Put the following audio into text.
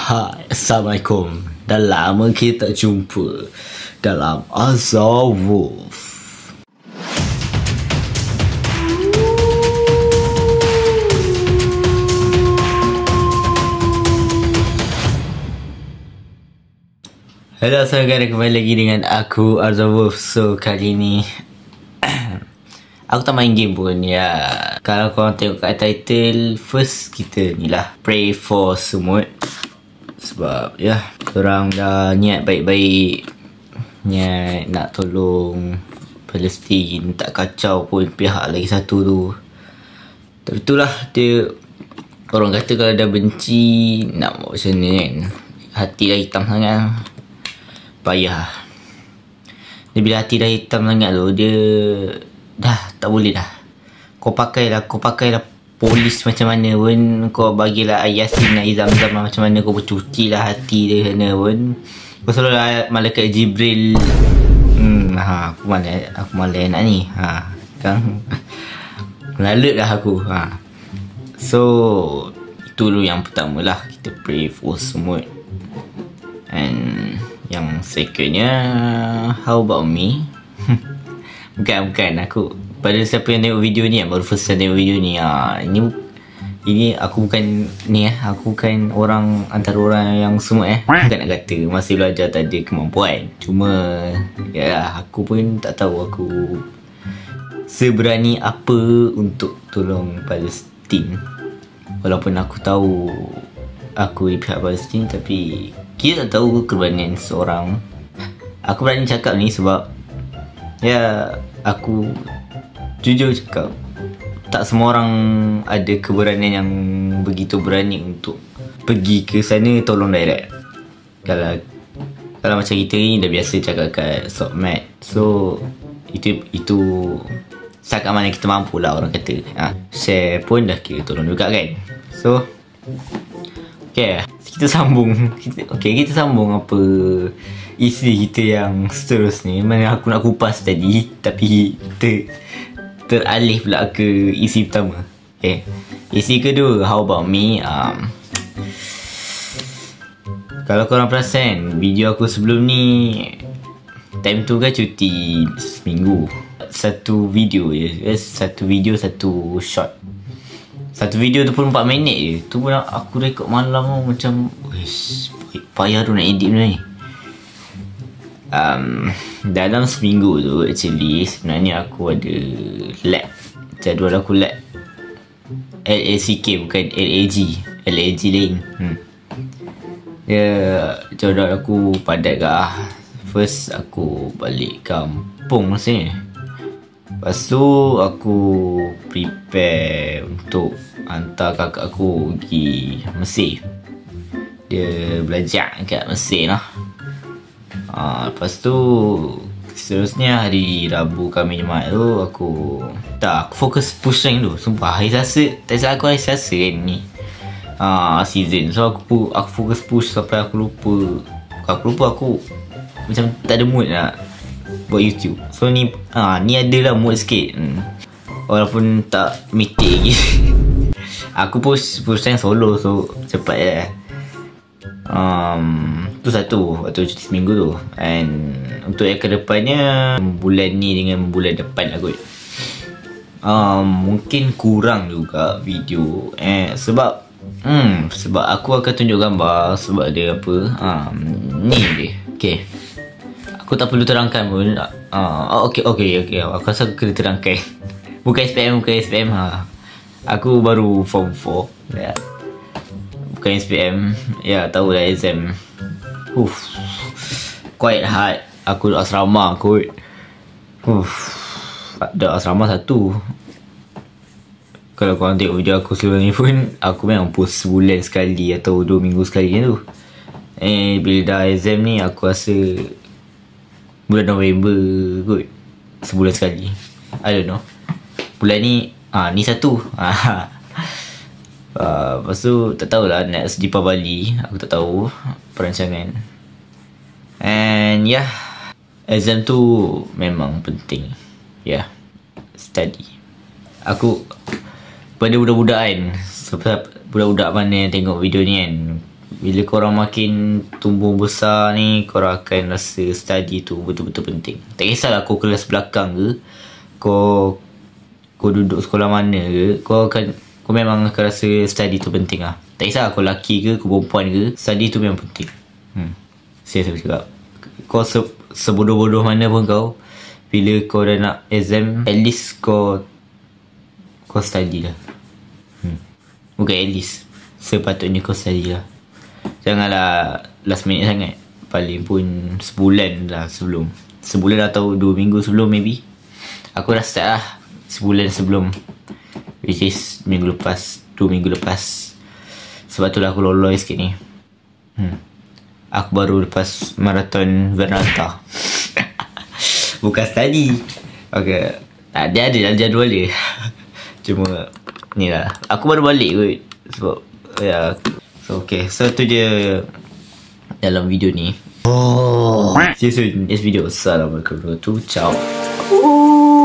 Hai, Assalamualaikum. Dah lama kita jumpa dalam Azhar Wolf. Hello, assalamualaikum, kembali lagi dengan aku Azhar Wolf. So kali ni aku tak main game pun ya. Kalau korang tengok kat title, first kita ni lah pray for semut. Sebab ya, korang dah niat baik-baik, niat nak tolong Palestin, tak kacau pun pihak lagi satu tu. Tapi itulah dia, orang kata kalau dah benci, nak buat macam ni kan, hati dah hitam sangat, payah. Dia bila hati dah hitam sangat tu, dia dah tak boleh dah. Kau pakailah polis macam mana pun, kau bagilah Yasin nak Zam-Zam macam mana, kau bercuci lah hati dia sana pun, kau selalu lah Malaikat Jibril. Aku malas nak ni. Kan lalut lah aku. So itu dulu yang pertama lah, kita pray for semut. And yang secondnya, how about me? Bukan aku. Pada siapa yang tengok video ni, baru first time tengok video ni, ini aku bukan ni aku bukan orang antara orang yang semut bukan nak kata masih belajar, tak ada kemampuan. Cuma yalah, aku pun tak tahu aku seberani apa untuk tolong Palestin. Walaupun aku tahu aku di pihak Palestin, tapi kita tak tahu keberanian seorang. Aku berani cakap ni sebab ya, aku jujur cakap, tak semua orang ada keberanian yang begitu berani untuk pergi ke sana tolong direct. Kalau macam kita ni dah biasa cakap kat Sokmat, so itu setakat mana kita mampu lah, orang kata. Share pun dah kira tolong juga kan. So okay, kita sambung. Kita sambung apa isi kita yang seterusnya. Mana aku nak kupas tadi, tapi teralih pula ke isi pertama. Okay, isi kedua, how about me. Kalau korang perasan video aku sebelum ni, time tu kan cuti seminggu, satu video je, satu video satu shot. Satu video tu pun 4 minit je. Tu pun aku rekod malam macam payah tu nak edit ni. Dalam seminggu tu actually sebenarnya aku ada lab. Jadual aku lab LACK, bukan LAG. LAG lain. Jadual aku padat ke. First aku balik kampung rasanya. Lepas tu aku prepare untuk hantar kakak aku pergi Mesir. Dia belajar kat Mesir lah. Lepas tu seterusnya hari Rabu, Khamis, Jumaat tu aku fokus push rank tu. Sumpah hari Selasa, tak salah aku hari Selasa kan ni season. So aku fokus push sampai aku lupa aku macam tak ada mood nak buat YouTube. So ni adalah mood sikit, walaupun tak meeting lagi. Aku push rank solo, so cepat je. Tu satu waktu cuti seminggu tu. And untuk yang kedepannya, bulan ni dengan bulan depan lah kot, mungkin kurang juga video. Sebab aku akan tunjuk gambar. Sebab dia apa, ni dia. Okay, aku tak perlu terangkan pun. Okay, aku rasa aku kena terangkan. Bukan SPM. Aku baru form 4 ya. Bukan SPM. Ya, tahu lah exam. Quite hard. Aku duduk asrama kot. Duduk asrama satu. Kalau korang tengok video aku sebelum ni pun, aku memang post sebulan sekali atau 2 minggu sekali tu. Bila dah exam ni, aku rasa bulan November kot, sebulan sekali. I don't know. Bulan ni ni satu. Lepas tu tak tahulah next Deepavali, aku tak tahu perancangan. And exam tu memang penting. Study. Aku pada budak-budak kan, budak-budak mana yang tengok video ni kan, bila korang makin tumbuh besar ni, korang akan rasa study tu betul-betul penting. Tak kisahlah kau kelas belakang ke, kau duduk sekolah mana ke, kau memang akan rasa study tu penting lah. Tak kisah kau lelaki ke, kau perempuan ke, study tu memang penting. Saya cakap, kau sebodoh-bodoh mana pun kau, bila kau dah nak exam, at least kau study lah. Bukan at least, sepatutnya kau study lah. Janganlah last minute sangat. Paling pun sebulan lah sebelum, sebulan atau 2 minggu sebelum maybe. Aku dah start lah sebulan sebelum, which is minggu lepas, 2 minggu lepas. Sebab tu lah aku loloi sikit ni. Aku baru lepas marathon Vernata. Bukan study. Okay, dia ada dalam jadual dia. Cuma ni lah, aku baru balik kot. Sebab ya, so okay, so tu dia dalam video ni. See you soon next video. Assalamualaikum warahmatullahi wabarakatuh. Ciao.